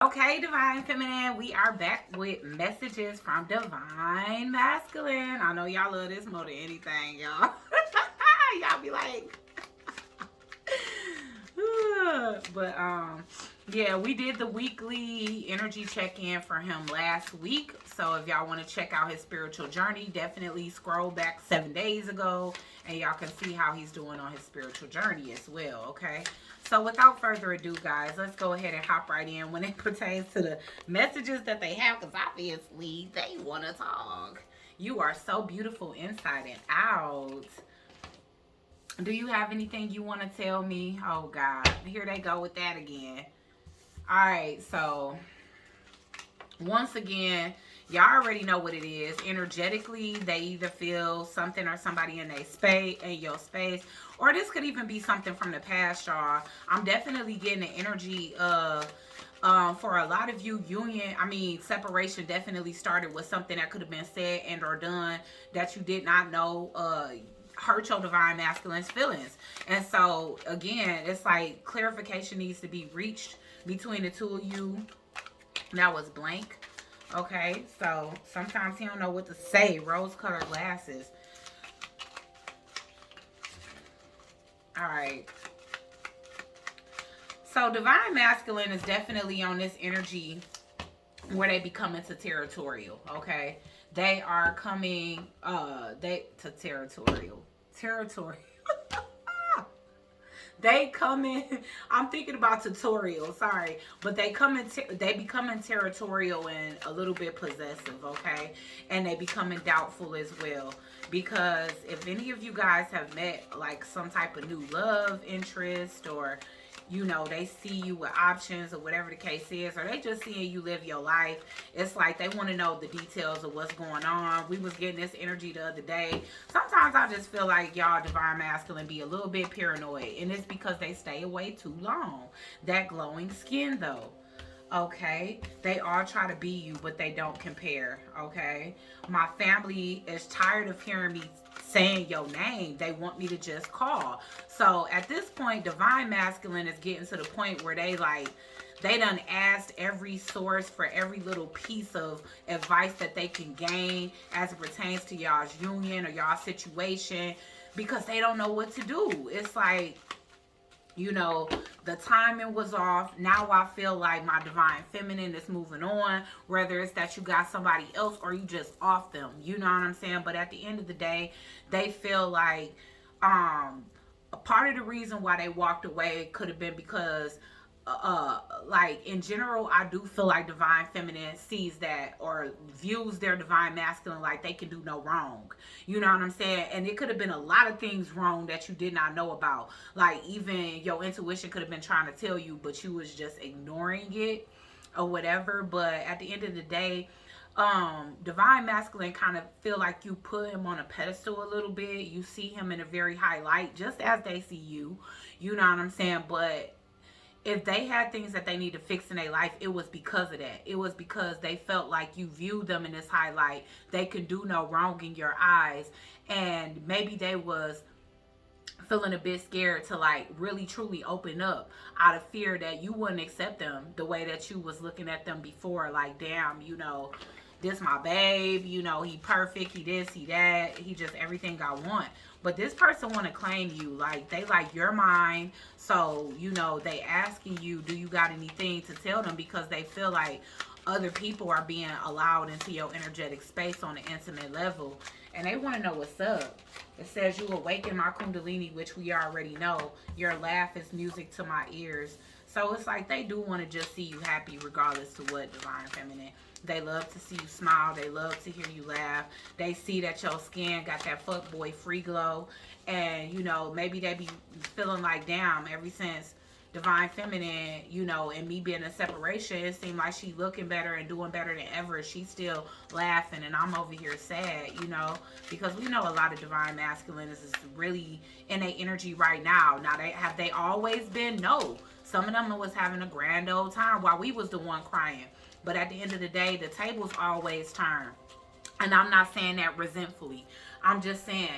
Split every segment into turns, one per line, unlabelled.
Okay, Divine Feminine, we are back with messages from Divine Masculine. I know y'all love this more than anything, y'all. Y'all be like, but yeah, we did the weekly energy check-in for him last week. So if y'all want to check out his spiritual journey, definitely scroll back 7 days ago and y'all can see how he's doing on his spiritual journey as well. Okay, so without further ado, guys, let's go ahead and hop right in when it pertains to the messages that they have, because obviously they want to talk. You are so beautiful inside and out. Do you have anything you want to tell me? Oh, God. Here they go with that again. All right. So, once again, y'all already know what it is. Energetically, they either feel something or somebody in their space, in your space, or this could even be something from the past, y'all. I'm definitely getting the energy of for a lot of you, separation definitely started with something that could have been said and or done that you did not know hurt your divine masculine's feelings. And so again, it's like clarification needs to be reached between the two of you. That was blank. Okay, so sometimes he don't know what to say. Rose colored glasses. All right. So divine masculine is definitely on this energy where they become into territorial. Okay, they are coming they to territorial. They come in. I'm thinking about tutorial. Sorry, but they come in. They becoming territorial and a little bit possessive. Okay, and they becoming doubtful as well. Because if any of you guys have met like some type of new love interest, or they see you with options or whatever the case is, or they just seeing you live your life, it's like they want to know the details of what's going on. We was getting this energy the other day. Sometimes I just feel like y'all divine masculine be a little bit paranoid, and it's because they stay away too long. That glowing skin though. Okay, they all try to be you, but they don't compare. Okay, my family is tired of hearing me saying your name. They want me to just call. So at this point, divine masculine is getting to the point where they done asked every source for every little piece of advice that they can gain as it pertains to y'all's union or y'all situation, because they don't know what to do. It's like, the timing was off. Now I feel like my divine feminine is moving on, whether it's that you got somebody else or you just off them. You know what I'm saying? But at the end of the day, they feel like a part of the reason why they walked away could have been because like in general, I do feel like divine feminine sees that or views their divine masculine like they can do no wrong. You know what I'm saying? And it could have been a lot of things wrong that you did not know about. Like even your intuition could have been trying to tell you, but you was just ignoring it or whatever. But at the end of the day, divine masculine kind of feel like you put him on a pedestal a little bit. You see him in a very high light, just as they see you. You know what I'm saying? But if they had things that they need to fix in their life, it was because of that. It was because they felt like you viewed them in this highlight. They could do no wrong in your eyes. And maybe they was feeling a bit scared to like really truly open up out of fear that you wouldn't accept them the way that you was looking at them before. Like, damn, this my babe, he perfect, he this, he that, he just everything I want. But this person want to claim you, like they like you're mine. So they asking you, do you got anything to tell them, because they feel like other people are being allowed into your energetic space on an intimate level, and they want to know what's up. It says you awaken my kundalini, which we already know. Your laugh is music to my ears. So it's like they do want to just see you happy regardless to what, divine feminine. They love to see you smile. They love to hear you laugh. They see that your skin got that fuckboy free glow. And, maybe they be feeling like, damn, ever since divine feminine, and me being in separation, it seemed like she looking better and doing better than ever. She's still laughing and I'm over here sad, because we know a lot of divine masculine is really in their energy right now. Now, have they always been? No. Some of them was having a grand old time while we was the one crying. But at the end of the day, the tables always turn. And I'm not saying that resentfully. I'm just saying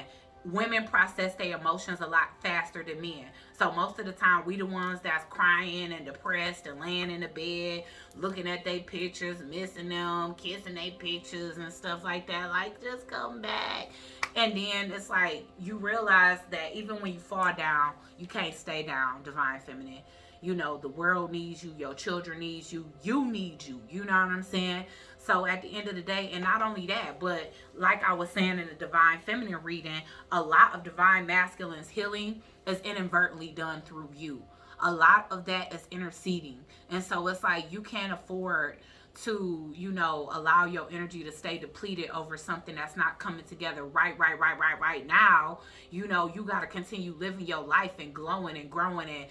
women process their emotions a lot faster than men. So most of the time, we the ones that's crying and depressed and laying in the bed, looking at their pictures, missing them, kissing their pictures and stuff like that. Like, just come back. And then it's like you realize that even when you fall down, you can't stay down, divine feminine. You know, the world needs you, your children needs you, you need you. You know what I'm saying? So at the end of the day, and not only that, but like I was saying in the divine feminine reading, a lot of divine masculine's healing is inadvertently done through you. A lot of that is interceding. And so it's like you can't afford to, you know, allow your energy to stay depleted over something that's not coming together right now. You know, you got to continue living your life and glowing and growing and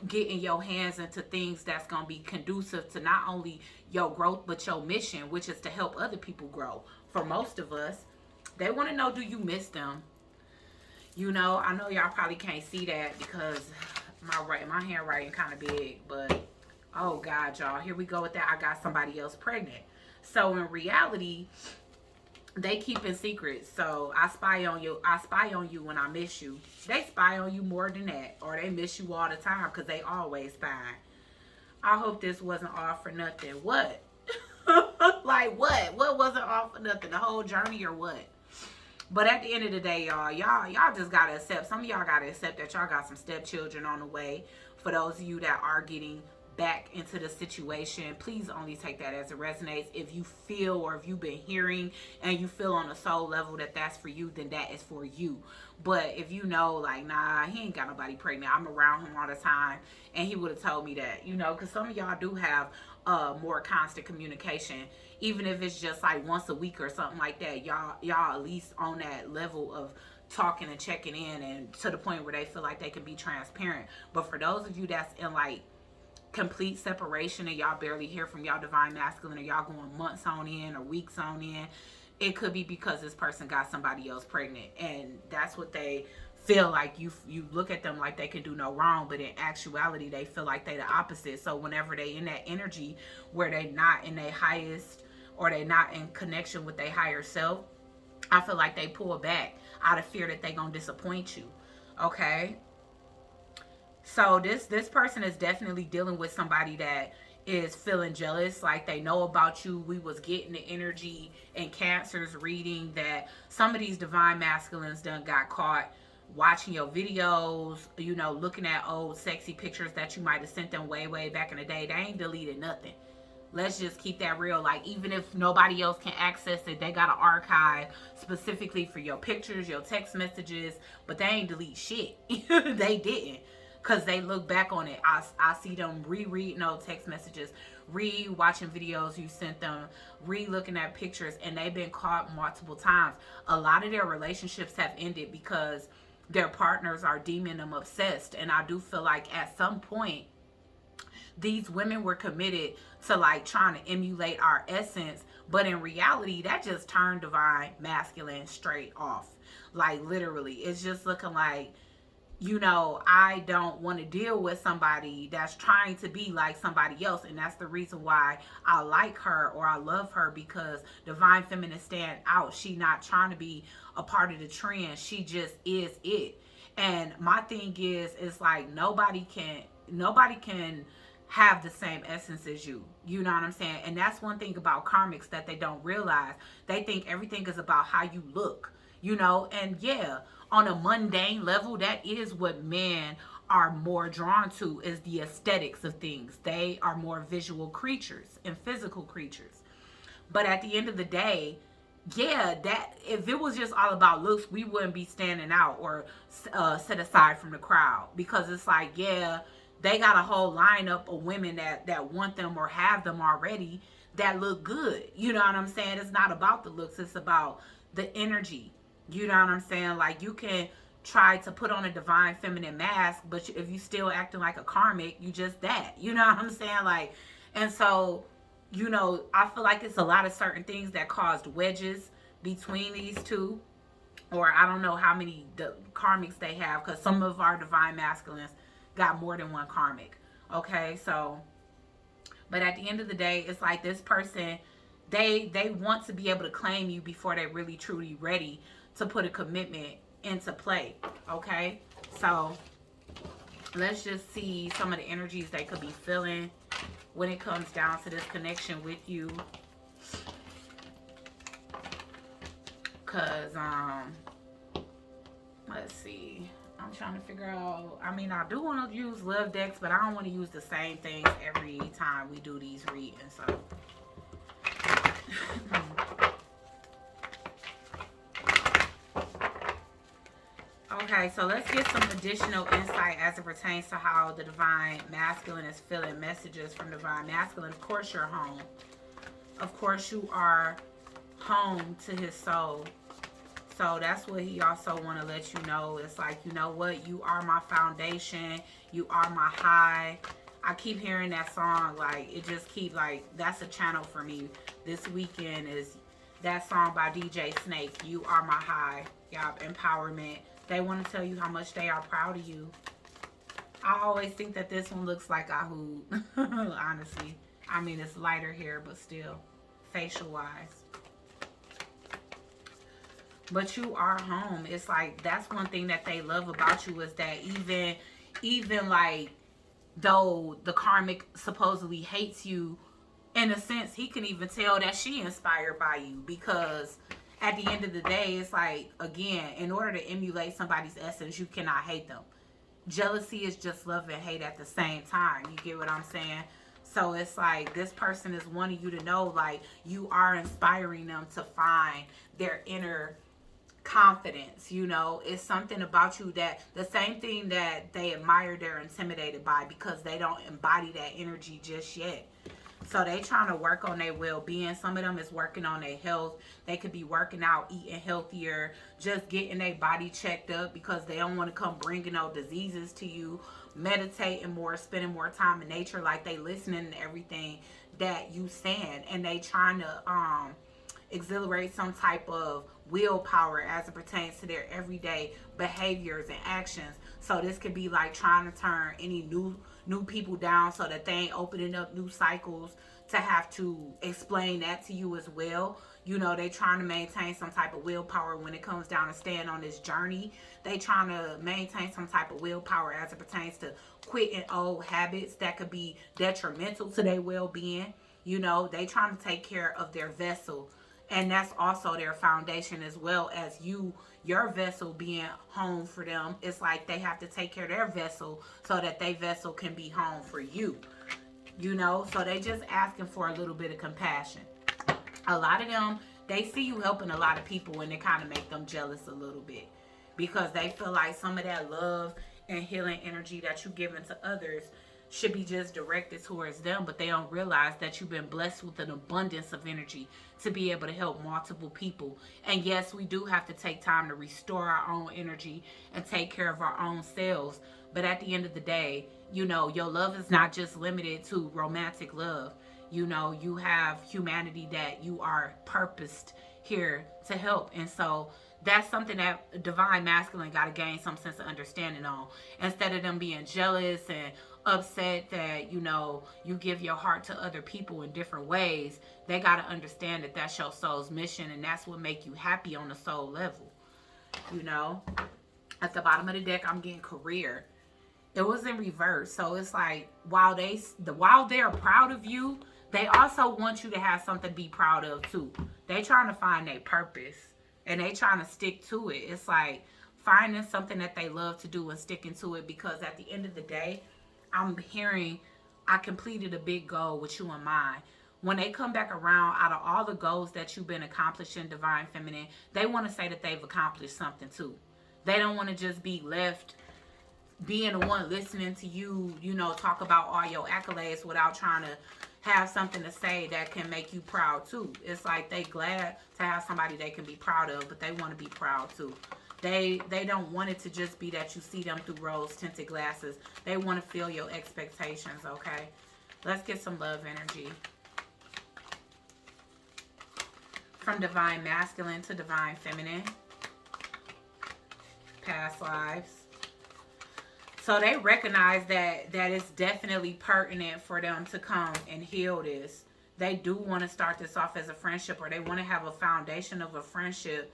getting your hands into things that's going to be conducive to not only your growth but your mission, which is to help other people grow. For most of us, they want to know, do you miss them? You know, I know y'all probably can't see that because my handwriting kind of big, but oh God, y'all, here we go with that. I got somebody else pregnant. So in reality, they keep in secret. So I spy on you. I spy on you when I miss you. They spy on you more than that, or they miss you all the time because they always spy. I hope this wasn't all for nothing. What? Like what? What wasn't all for nothing? The whole journey or what? But at the end of the day, y'all just gotta accept. Some of y'all gotta accept that y'all got some stepchildren on the way. For those of you that are getting back into the situation, please only take that as it resonates. If you feel, or if you've been hearing and you feel on a soul level that that's for you, then that is for you. But if you know, like, nah, he ain't got nobody pregnant, I'm around him all the time, and he would have told me that, you know, because some of y'all do have more constant communication, even if it's just like once a week or something like that. Y'all at least on that level of talking and checking in, and to the point where they feel like they can be transparent. But for those of you that's in like complete separation and y'all barely hear from y'all divine masculine, or y'all going months on end or weeks on end, it could be because this person got somebody else pregnant, and that's what they feel like. You look at them like they can do no wrong, but in actuality they feel like they the opposite. So whenever they in that energy where they not in their highest, or they not in connection with their higher self, I feel like they pull back out of fear that they gonna disappoint you. Okay, so this person is definitely dealing with somebody that is feeling jealous, like they know about you. We was getting the energy in Cancer's reading that some of these divine masculines done got caught watching your videos, you know, looking at old sexy pictures that you might have sent them way back in the day. They ain't deleted nothing. Let's just keep that real. Like, even if nobody else can access it, they got an archive specifically for your pictures, your text messages, but they ain't delete shit. They didn't. Because they look back on it. I see them rereading those text messages, re-watching videos you sent them, re-looking at pictures, and they've been caught multiple times. A lot of their relationships have ended because their partners are deeming them obsessed. And I do feel like at some point, these women were committed to like trying to emulate our essence, but in reality, that just turned divine masculine straight off. Like, literally, it's just looking like, you know, I don't want to deal with somebody that's trying to be like somebody else. And that's the reason why I like her, or I love her, because divine feminine stand out. She not trying to be a part of the trend. She just is it. And my thing is, it's like nobody can have the same essence as you. You know what I'm saying? And that's one thing about karmics that they don't realize. They think everything is about how you look, you know? And yeah, on a mundane level, that is what men are more drawn to, is the aesthetics of things. They are more visual creatures and physical creatures. But at the end of the day, yeah, that if it was just all about looks, we wouldn't be standing out or set aside from the crowd. Because it's like, yeah, they got a whole lineup of women that want them or have them already that look good. You know what I'm saying? It's not about the looks. It's about the energy. You know what I'm saying? Like, you can try to put on a divine feminine mask, but if you still acting like a karmic, you just that. You know what I'm saying? Like, and so, you know, I feel like it's a lot of certain things that caused wedges between these two. Or I don't know how many karmics they have, because some of our divine masculines got more than one karmic. Okay, so, but at the end of the day, it's like this person, they want to be able to claim you before they really truly ready to put a commitment into play. Okay, so let's just see some of the energies they could be feeling when it comes down to this connection with you. Because, let's see. I'm trying to figure out. I mean, I do want to use love decks, but I don't want to use the same things every time we do these readings. So, okay, so let's get some additional insight as it pertains to how the Divine Masculine is feeling. Messages from Divine Masculine. Of course, you're home. Of course, you are home to his soul. So that's what he also want to let you know. It's like, you know what? You are my foundation. You are my high. I keep hearing that song. Like, it just keep, like, that's a channel for me. This weekend is that song by DJ Snake. You are my high. Yup, empowerment. They want to tell you how much they are proud of you. I always think that this one looks like a hood. Honestly. I mean, it's lighter here, but still. Facial-wise. But you are home. It's like, that's one thing that they love about you, is that even like, though the karmic supposedly hates you, in a sense, he can even tell that she inspired by you. Because at the end of the day, it's like, again, in order to emulate somebody's essence, you cannot hate them. Jealousy is just love and hate at the same time. You get what I'm saying? So it's like, this person is wanting you to know, like, you are inspiring them to find their inner confidence. You know, it's something about you that the same thing that they admire, they're intimidated by, because they don't embody that energy just yet. So they trying to work on their well-being. Some of them is working on their health. They could be working out, eating healthier, just getting their body checked up, because they don't want to come bringing no diseases to you. Meditating more, spending more time in nature, like they listening to everything that you saying, and they trying to exhilarate some type of willpower as it pertains to their everyday behaviors and actions. So this could be like trying to turn any new people down, so that they ain't opening up new cycles to have to explain that to you as well. You know, they trying to maintain some type of willpower when it comes down to staying on this journey. They trying to maintain some type of willpower as it pertains to quitting old habits that could be detrimental to their well-being. You know, they trying to take care of their vessel. And that's also their foundation, as well as your vessel being home for them. It's like they have to take care of their vessel so that their vessel can be home for you. You know, so they just asking for a little bit of compassion. A lot of them, they see you helping a lot of people, and it kind of make them jealous a little bit, because they feel like some of that love and healing energy that you giving to others should be just directed towards them, but they don't realize that you've been blessed with an abundance of energy to be able to help multiple people. And yes, we do have to take time to restore our own energy and take care of our own selves. But at the end of the day, you know, your love is not just limited to romantic love. You know, you have humanity that you are purposed here to help. And so that's something that Divine Masculine got to gain some sense of understanding on. Instead of them being jealous and upset that, you know, you give your heart to other people in different ways, they got to understand that that's your soul's mission, and that's what make you happy on the soul level. You know, at the bottom of the deck, I'm getting career. It was in reverse. So it's like, while they're proud of you, they also want you to have something to be proud of too. They trying to find their purpose, and they trying to stick to it. It's like finding something that they love to do and sticking to it, because at the end of the day, I'm hearing, I completed a big goal with you in mind. When they come back around, out of all the goals that you've been accomplishing, Divine Feminine, they want to say that they've accomplished something too. They don't want to just be left being the one listening to you, you know, talk about all your accolades without trying to have something to say that can make you proud too. It's like they glad to have somebody they can be proud of, but they want to be proud too. They don't want it to just be that you see them through rose-tinted glasses. They want to feel your expectations, okay? Let's get some love energy. From Divine Masculine to Divine Feminine. Past lives. So they recognize that it's definitely pertinent for them to come and heal this. They do want to start this off as a friendship, or they want to have a foundation of a friendship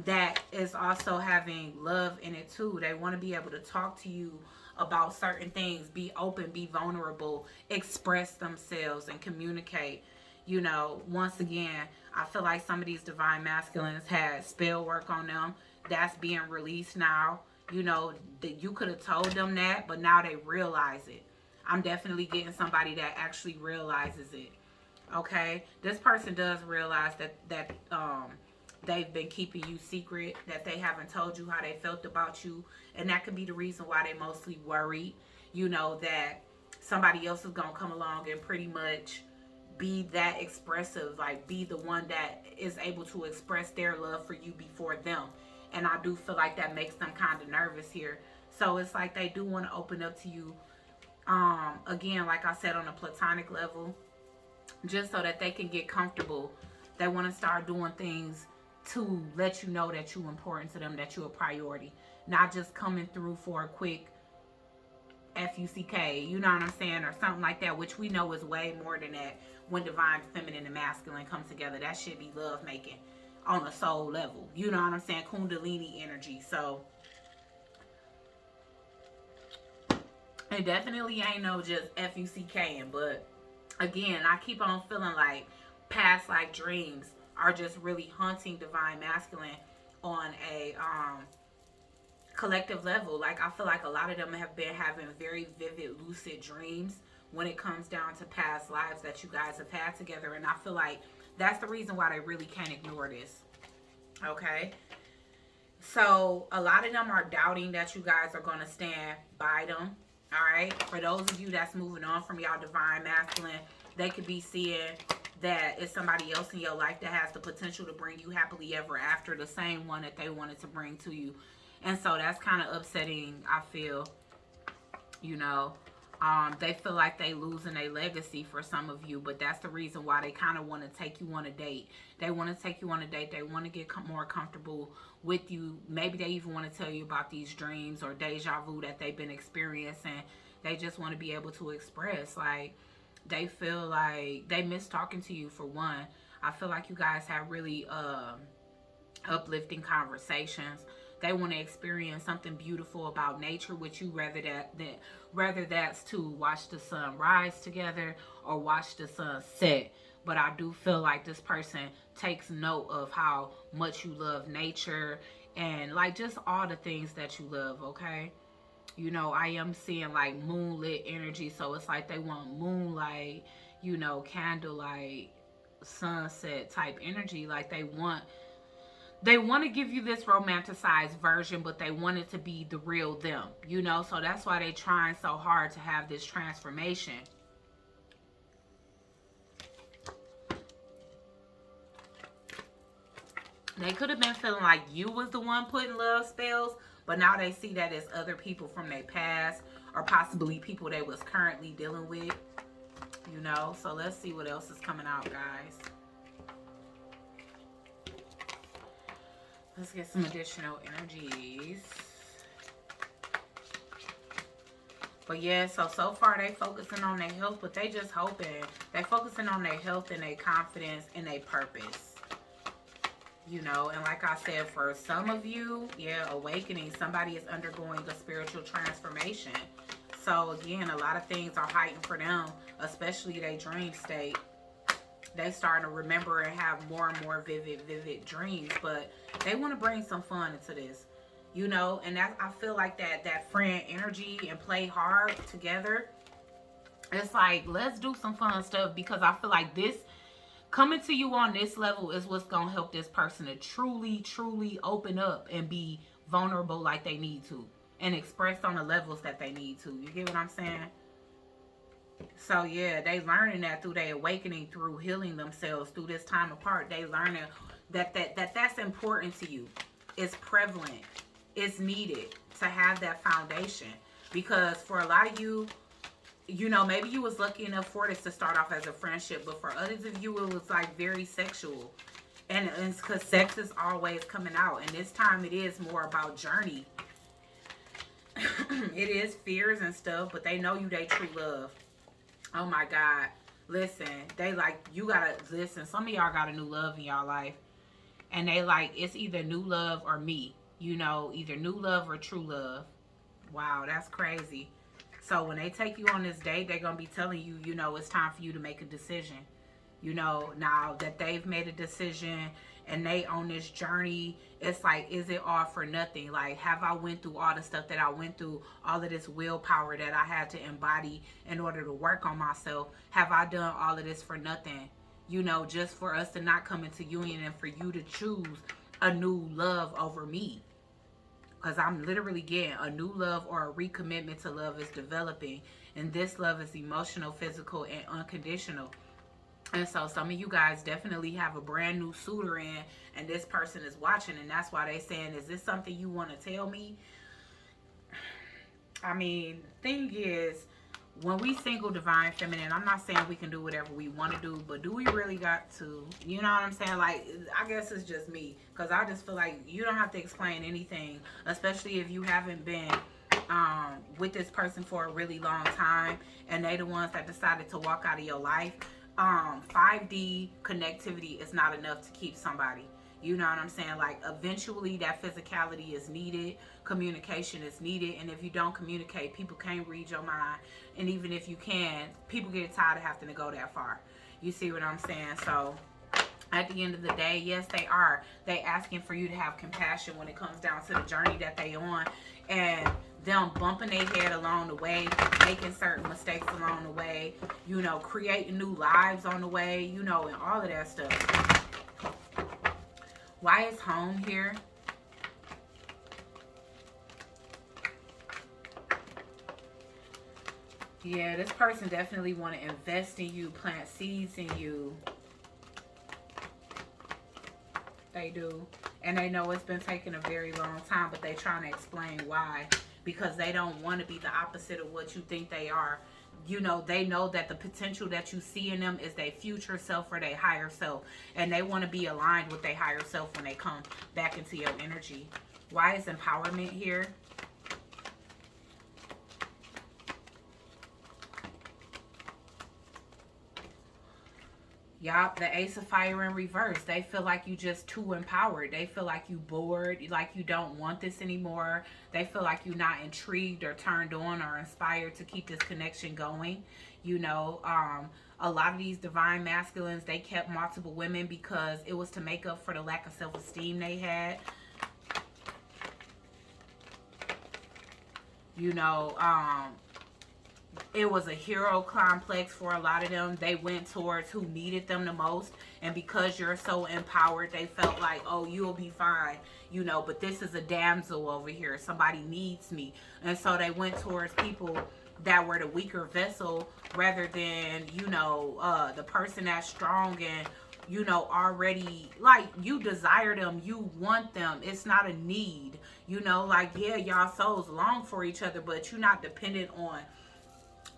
that is also having love in it too. They want to be able to talk to you about certain things, be open, be vulnerable, express themselves, and communicate. You know, once again, I feel like some of these divine masculines had spell work on them. That's being released now. You know, that you could have told them that, but now they realize it. I'm definitely getting somebody that actually realizes it. Okay, this person does realize that they've been keeping you secret, that they haven't told you how they felt about you, and that could be the reason why they mostly worried. You know, that somebody else is gonna come along and pretty much be that expressive, like be the one that is able to express their love for you before them. And I do feel like that makes them kind of nervous here. So it's like they do want to open up to you, again, like I said, on a platonic level, just so that they can get comfortable. They want to start doing things to let you know that you're important to them, that you're a priority, not just coming through for a quick fuck, you know what I'm saying, or something like that, which we know is way more than that. When divine feminine and masculine come together, that should be love making on a soul level, you know what I'm saying, kundalini energy. So it definitely ain't no just fucking, but again, I keep on feeling like past like dreams are just really haunting divine masculine on a collective level. Like I feel like a lot of them have been having very vivid lucid dreams when it comes down to past lives that you guys have had together, and I feel like that's the reason why they really can't ignore this. Okay, so a lot of them are doubting that you guys are going to stand by them. All right, for those of you that's moving on from y'all divine masculine, they could be seeing that it's somebody else in your life that has the potential to bring you happily ever after, the same one that they wanted to bring to you. And so that's kind of upsetting, I feel. You know, they feel like they losing a legacy for some of you, but that's the reason why they kind of want to take you on a date. They want to take you on a date. They want to get more comfortable with you. Maybe they even want to tell you about these dreams or deja vu that they've been experiencing. They just want to be able to express, like, they feel like they miss talking to you, for one. I feel like you guys have really uplifting conversations. They want to experience something beautiful about nature with you, rather that's to watch the sun rise together or watch the sun set. But I do feel like this person takes note of how much you love nature and like just all the things that you love. Okay, you know, I am seeing like moonlit energy, so it's like they want moonlight, you know, candlelight, sunset type energy. Like they want to give you this romanticized version, but they want it to be the real them, you know? So that's why they're trying so hard to have this transformation. They could have been feeling like you was the one putting love spells, but now they see that it's other people from their past or possibly people they was currently dealing with, you know? So let's see what else is coming out, guys. Let's get some additional energies. But yeah, so far they focusing on their health, but they just hoping. They focusing on their health and their confidence and their purpose. You know, and like I said, for some of you, yeah, awakening. Somebody is undergoing a spiritual transformation. So again, a lot of things are heightened for them, especially their dream state. They starting to remember and have more and more vivid dreams, but they want to bring some fun into this, you know. And that, I feel like that friend energy and play hard together. It's like, let's do some fun stuff, because I feel like this coming to you on this level is what's gonna help this person to truly open up and be vulnerable like they need to, and express on the levels that they need to. You get what I'm saying? So yeah, they learning that through their awakening, through healing themselves through this time apart. They learning that's important to you. It's prevalent. It's needed to have that foundation, because for a lot of you, you know, maybe you was lucky enough for this to start off as a friendship, but for others of you, it was like very sexual, and it's because sex is always coming out, and this time it is more about journey. It is fears and stuff, but they know you, they true love. Oh my God. Listen, they like, you gotta listen. Some of y'all got a new love in y'all life. And they like, it's either new love or me. You know, either new love or true love. Wow, that's crazy. So when they take you on this date, they're going to be telling you, you know, it's time for you to make a decision. You know, now that they've made a decision and they on this journey, it's like, is it all for nothing? Like, have I went through all the stuff that I went through, all of this willpower that I had to embody in order to work on myself? Have I done all of this for nothing? You know, just for us to not come into union and for you to choose a new love over me. Because I'm literally getting a new love or a recommitment to love is developing. And this love is emotional, physical, and unconditional. And so some of you guys definitely have a brand new suitor in, and this person is watching, and that's why they saying, is this something you want to tell me? I mean, thing is, when we single divine feminine, I'm not saying we can do whatever we want to do, but do we really got to? You know what I'm saying? Like, I guess it's just me, because I just feel like you don't have to explain anything, especially if you haven't been with this person for a really long time, and they the ones that decided to walk out of your life. 5D connectivity is not enough to keep somebody. You know what I'm saying? Like, eventually that physicality is needed. Communication is needed. And if you don't communicate, people can't read your mind. And even if you can, people get tired of having to go that far. You see what I'm saying? So at the end of the day, yes, they are. They asking for you to have compassion when it comes down to the journey that they on. And them bumping their head along the way, making certain mistakes along the way, you know, creating new lives on the way, you know, and all of that stuff. Why is home here? Yeah, this person definitely want to invest in you, plant seeds in you. They do. And they know it's been taking a very long time, but they trying to explain why. Because they don't want to be the opposite of what you think they are. You know, they know that the potential that you see in them is their future self or their higher self. And they want to be aligned with their higher self when they come back into your energy. Why is empowerment here? Yup, the Ace of Fire in reverse. They feel like you just too empowered. They feel like you bored, like you don't want this anymore. They feel like you're not intrigued or turned on or inspired to keep this connection going. You know, a lot of these divine masculines, they kept multiple women because it was to make up for the lack of self-esteem they had. You know, it was a hero complex for a lot of them. They went towards who needed them the most. And because you're so empowered, they felt like, oh, you'll be fine. You know, but this is a damsel over here. Somebody needs me. And so they went towards people that were the weaker vessel rather than, you know, the person that's strong and, you know, already, like, you desire them, you want them. It's not a need. You know, like, yeah, y'all souls long for each other, but you're not dependent on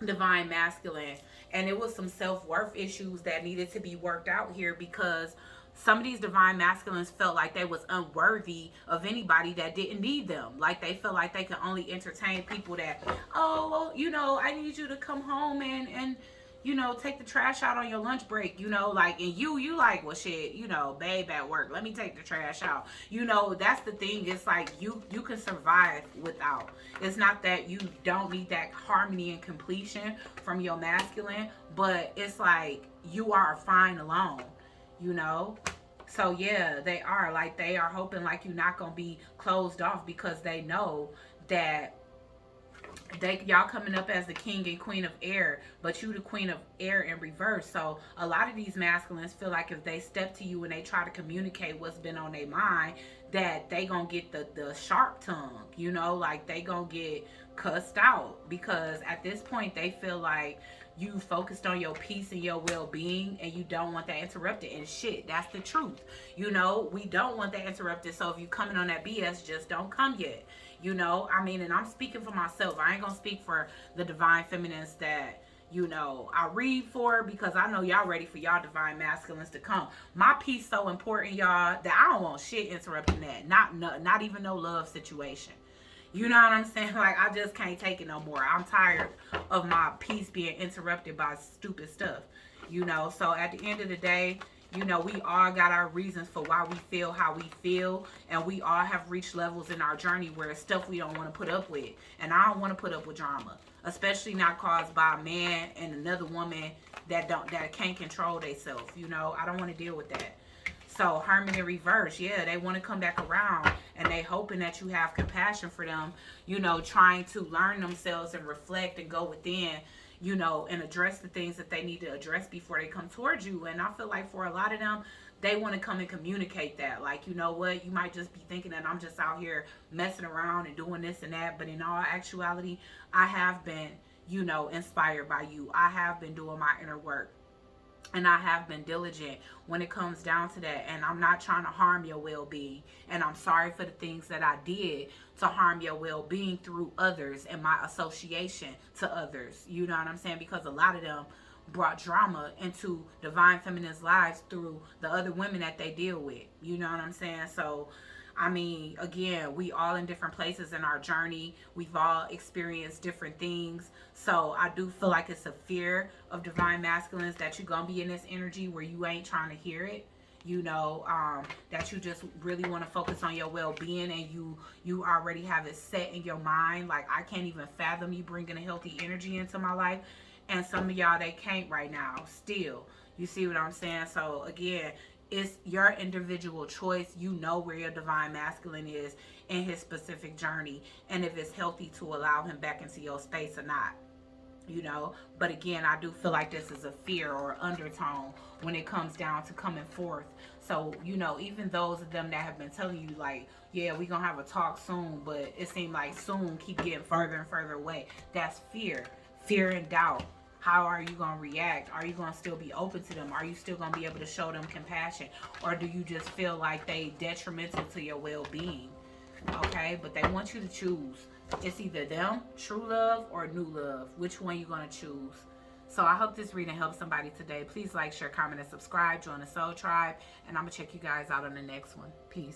divine masculine. And it was some self-worth issues that needed to be worked out here, because some of these divine masculines felt like they was unworthy of anybody that didn't need them. Like, they felt like they could only entertain people that, oh, well, you know, I need you to come home and you know, take the trash out on your lunch break, you know, like, and you like, well, shit, you know, babe at work, let me take the trash out. You know, that's the thing. It's like you can survive without. It's not that you don't need that harmony and completion from your masculine, but it's like you are fine alone, you know. So yeah, they are like, they are hoping like you're not gonna be closed off, because they know that y'all coming up as the king and queen of air, but you the queen of air in reverse. So a lot of these masculines feel like if they step to you and they try to communicate what's been on their mind, that they gonna get the sharp tongue, you know, like they gonna get cussed out, because at this point they feel like you focused on your peace and your well-being and you don't want that interrupted. And shit, that's the truth. You know, we don't want that interrupted. So if you coming on that BS, just don't come yet. You know, I mean, and I'm speaking for myself. I ain't gonna speak for the divine feminines that, you know, I read for, because I know y'all ready for y'all divine masculines to come. My peace so important, y'all, that I don't want shit interrupting that. Not even no love situation. You know what I'm saying? Like, I just can't take it no more. I'm tired of my peace being interrupted by stupid stuff. You know, so at the end of the day, You know, we all got our reasons for why we feel how we feel, and we all have reached levels in our journey where it's stuff we don't want to put up with. And I don't want to put up with drama, especially not caused by a man and another woman that can't control themselves. You know, I don't want to deal with that. So Hermit in reverse, yeah, they want to come back around, and they hoping that you have compassion for them, you know, trying to learn themselves and reflect and go within, you know, and address the things that they need to address before they come towards you. And I feel like for a lot of them, they want to come and communicate that. Like, you know what, you might just be thinking that I'm just out here messing around and doing this and that. But in all actuality, I have been, you know, inspired by you. I have been doing my inner work. And I have been diligent when it comes down to that. And I'm not trying to harm your well-being. And I'm sorry for the things that I did to harm your well-being through others and my association to others. You know what I'm saying? Because a lot of them brought drama into divine feminine's lives through the other women that they deal with. You know what I'm saying? So I mean, again, we all in different places in our journey. We've all experienced different things. So I do feel like it's a fear of divine masculines that you're going to be in this energy where you ain't trying to hear it. You know, that you just really want to focus on your well-being, and you already have it set in your mind. Like, I can't even fathom you bringing a healthy energy into my life. And some of y'all, they can't right now still. You see what I'm saying? So again, it's your individual choice. You know where your divine masculine is in his specific journey, and if it's healthy to allow him back into your space or not. You know, but again, I do feel like this is a fear or undertone when it comes down to coming forth. So, you know, even those of them that have been telling you, like, yeah, we gonna have a talk soon, but it seemed like soon keep getting further and further away. That's fear and doubt. How are you going to react? Are you going to still be open to them? Are you still going to be able to show them compassion? Or do you just feel like they detrimental to your well-being? Okay, but they want you to choose. It's either them, true love, or new love. Which one you going to choose? So I hope this reading helps somebody today. Please like, share, comment, and subscribe. Join the Soul Tribe. And I'm going to check you guys out on the next one. Peace.